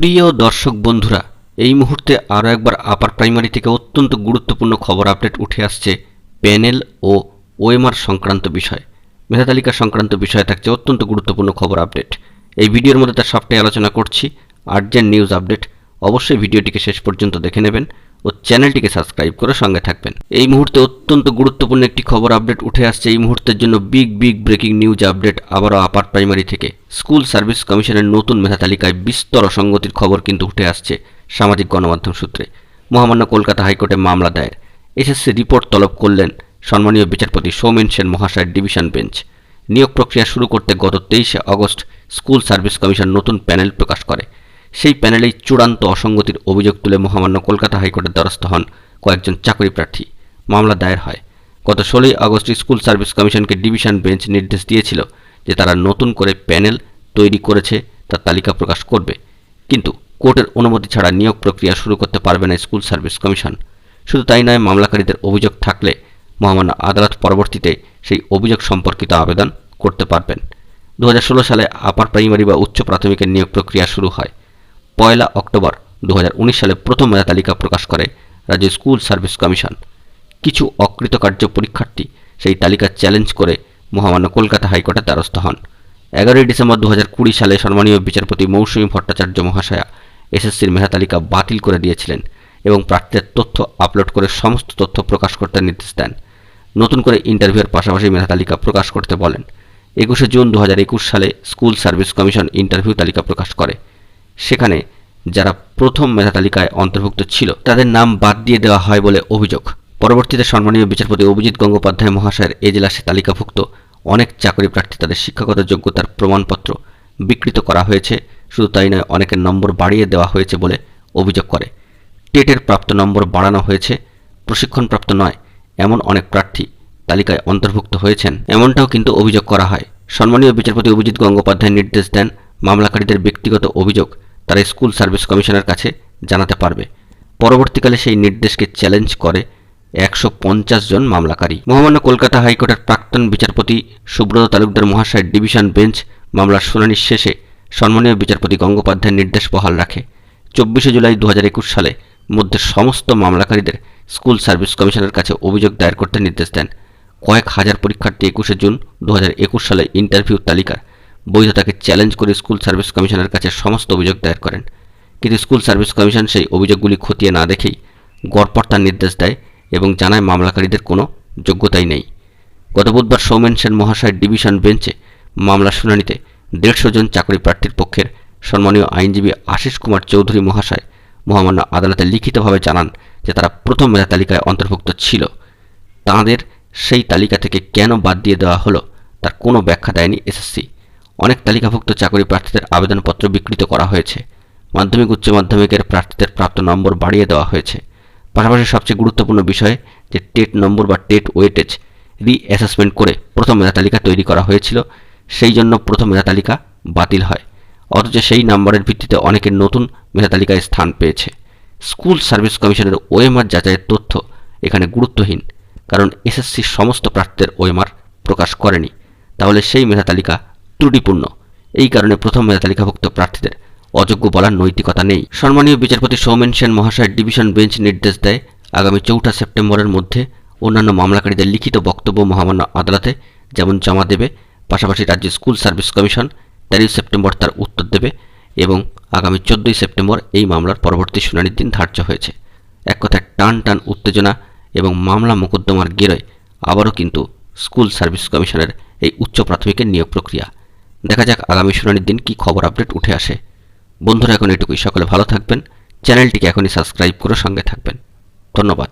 প্রিয় দর্শক বন্ধুরা, এই মুহূর্তে আরও একবার আপার প্রাইমারি থেকে অত্যন্ত গুরুত্বপূর্ণ খবর আপডেট উঠে আসছে প্যানেল ও ওএমআর সংক্রান্ত বিষয়। মেধা তালিকা সংক্রান্ত বিষয়ে থাকছে অত্যন্ত গুরুত্বপূর্ণ খবর আপডেট। এই ভিডিওর মধ্যে তার সবটাই আলোচনা করছি। আর্জেন্ট নিউজ আপডেট, অবশ্যই ভিডিওটিকে শেষ পর্যন্ত দেখে নেবেন ও চ্যানেলটিকে সাবস্ক্রাইব করে সঙ্গে থাকবেন। এই মুহূর্তে অত্যন্ত গুরুত্বপূর্ণ একটি খবর আপডেট উঠে আসছে। এই মুহূর্তের জন্য বিগ ব্রেকিং নিউজ আপডেট আবারও আপার প্রাইমারি থেকে। স্কুল সার্ভিস কমিশনের নতুন মেধা তালিকায় বিস্তর অসঙ্গতির খবর কিন্তু উঠে আসছে সামাজিক গণমাধ্যম সূত্রে। মহামান্য কলকাতা হাইকোর্টে মামলা দায়ের, এসএসসি রিপোর্ট তলব করলেন সম্মানীয় বিচারপতি সৌমেন সেন মহাশয়ের ডিভিশন বেঞ্চ। নিয়োগ প্রক্রিয়া শুরু করতে গত 23শে আগস্ট স্কুল সার্ভিস কমিশন নতুন প্যানেল প্রকাশ করে। সেই প্যানেলেই চূড়ান্ত অসঙ্গতির অভিযোগ তুলে মহামান্য কলকাতা হাইকোর্টের দ্বারস্থ হন কয়েকজন চাকরি প্রার্থী। মামলা দায়ের হয়। গত 16ই আগস্ট স্কুল সার্ভিস কমিশনকে ডিভিশন বেঞ্চ নির্দেশ দিয়েছিল যে তারা নতুন করে প্যানেল তৈরি করেছে তার তালিকা প্রকাশ করবে, কিন্তু কোর্টের অনুমতি ছাড়া নিয়োগ প্রক্রিয়া শুরু করতে পারবে না স্কুল সার্ভিস কমিশন। শুধু তাই নয়, মামলাকারীদের অভিযোগ থাকলে মহামান্য আদালত পরবর্তীতে সেই অভিযোগ সম্পর্কিত আবেদন করতে পারবেন। 2016 সালে আপার প্রাইমারি বা উচ্চ প্রাথমিকের নিয়োগ প্রক্রিয়া শুরু হয়। 1 অক্টোবর 2019 সালে প্রথম মেধা তালিকা প্রকাশ করে রাজ্য স্কুল সার্ভিস কমিশন। কিছু অকৃতকার্য পরীক্ষার্থী সেই তালিকা চ্যালেঞ্জ করে মহামান্য কলকাতা হাইকোর্টের দ্বারস্থ হন। 11 ডিসেম্বর 2020 সালে সম্মানীয় বিচারপতি মৌসুমী ভট্টাচার্য মহাশয়া এসএসসির মেধা তালিকা বাতিল করে দিয়েছিলেন এবং প্রার্থীদের তথ্য আপলোড করে সমস্ত তথ্য প্রকাশ করতে নির্দেশ দেন। নতুন করে ইন্টারভিউয়ের পাশাপাশি মেধা তালিকা প্রকাশ করতে বলেন। 21 জুন 2021 সালে স্কুল সার্ভিস কমিশন ইন্টারভিউ তালিকা প্রকাশ করে। সেখানে যারা প্রথম মেধা তালিকায় অন্তর্ভুক্ত ছিল তাদের নাম বাদ দিয়ে দেওয়া হয় বলে অভিযোগ। পরবর্তীতে সম্মানীয় বিচারপতি অভিজিৎ গঙ্গোপাধ্যায় মহাশয়ের এজলাসে তালিকাভুক্ত অনেক চাকরি প্রার্থী তাদের শিক্ষাগত যোগ্যতার প্রমাণপত্র বিকৃত করা হয়েছে। শুধু তাই নয়, অনেকের নম্বর বাড়িয়ে দেওয়া হয়েছে বলে অভিযোগ করে। টেটের প্রাপ্ত নম্বর বাড়ানো হয়েছে, প্রশিক্ষণপ্রাপ্ত নয় এমন অনেক প্রার্থী তালিকায় অন্তর্ভুক্ত হয়েছেন, এমনটাও কিন্তু অভিযোগ করা হয়। সম্মানীয় বিচারপতি অভিজিৎ গঙ্গোপাধ্যায় নির্দেশ দেন, মামলাকারীদের ব্যক্তিগত অভিযোগ তারা স্কুল সার্ভিস কমিশনের কাছে জানাতে পারবে। পরবর্তীকালে সেই নির্দেশকে চ্যালেঞ্জ করে 150 জন মামলাকারী। মহামান্য কলকাতা হাইকোর্টের প্রাক্তন বিচারপতি সুব্রত তালুকদার মহাশয়ের ডিভিশন বেঞ্চ মামলার শুনানির শেষে সম্মানীয় বিচারপতি গঙ্গোপাধ্যায়ের নির্দেশ বহাল রাখে। 24শে জুলাই 2021 সালে মধ্যে সমস্ত মামলাকারীদের স্কুল সার্ভিস কমিশনের কাছে অভিযোগ দায়ের করতে নির্দেশ দেন। কয়েক হাজার পরীক্ষার্থী 21শে জুন 2021 সালে ইন্টারভিউ তালিকার বৈধতাকে চ্যালেঞ্জ করে স্কুল সার্ভিস কমিশনের কাছে সমস্ত অভিযোগ দায়ের করেন, কিন্তু স্কুল সার্ভিস কমিশন সেই অভিযোগগুলি খতিয়ে না দেখেই গড়পড়তার নির্দেশ দেয় এবং জানায় মামলাকারীদের কোনো যোগ্যতাই নেই। গত বুধবার সৌমেন সেন মহাশয়ের ডিভিশন বেঞ্চে মামলার শুনানিতে 150 জন চাকরি প্রার্থীর পক্ষের সম্মানীয় আইনজীবী আশিস কুমার চৌধুরী মহাশয় মহামান্য আদালতে লিখিতভাবে জানান যে তারা প্রথম মেধা তালিকায় অন্তর্ভুক্ত ছিল। তাঁদের সেই তালিকা থেকে কেন বাদ দিয়ে দেওয়া হলো তার কোনো ব্যাখ্যা দেয়নি এসএসসি। অনেক তালিকাভুক্ত চাকরি প্রার্থীদের আবেদনপত্র বিকৃত করা হয়েছে। মাধ্যমিক উচ্চ মাধ্যমিকের প্রার্থীদের প্রাপ্ত নম্বর বাড়িয়ে দেওয়া হয়েছে। পাশাপাশি সবচেয়ে গুরুত্বপূর্ণ বিষয় যে টেট নম্বর বা টেট ওয়েটেজ রিঅ্যাসেসমেন্ট করে প্রথম মেধা তালিকা তৈরি করা হয়েছিল, সেই জন্য প্রথম মেধা তালিকা বাতিল হয়। অথচ সেই নম্বরের ভিত্তিতে অনেকের নতুন মেধা তালিকায় স্থান পেয়েছে। স্কুল সার্ভিস কমিশনের ওএমআর যাচাইয়ের তথ্য এখানে গুরুত্বহীন, কারণ এসএসসি সমস্ত প্রার্থীদের ওএমআর প্রকাশ করেনি। তাহলে সেই মেধা তালিকা ত্রুটিপূর্ণ। এই কারণে প্রথম মেধা তালিকাভুক্ত প্রার্থীদের অযোগ্য বলার নৈতিকতা নেই। সম্মানীয় বিচারপতি সৌমেন সেন মহাশয়ের ডিভিশন বেঞ্চ নির্দেশ দেয়, আগামী 4 সেপ্টেম্বরের মধ্যে অন্যান্য মামলাকারীদের লিখিত বক্তব্য মহামান্য আদালতে যেমন জমা দেবে, পাশাপাশি রাজ্য স্কুল সার্ভিস কমিশন 13 সেপ্টেম্বর তার উত্তর দেবে এবং আগামী 14 সেপ্টেম্বর এই মামলার পরবর্তী শুনানির দিন ধার্য হয়েছে। এক কথায় টান উত্তেজনা এবং মামলা মোকদ্দমার গেরোয় আবারও কিন্তু স্কুল সার্ভিস কমিশনের এই উচ্চ প্রাথমিকের নিয়োগ প্রক্রিয়া। দেখা যাক আগামী শুনানির দিন কী খবর আপডেট উঠে আসে। বন্ধুরা, এখন এটুকুই। সকলে ভালো থাকবেন। চ্যানেলটিকে এখনই সাবস্ক্রাইব করে সঙ্গে থাকবেন। ধন্যবাদ।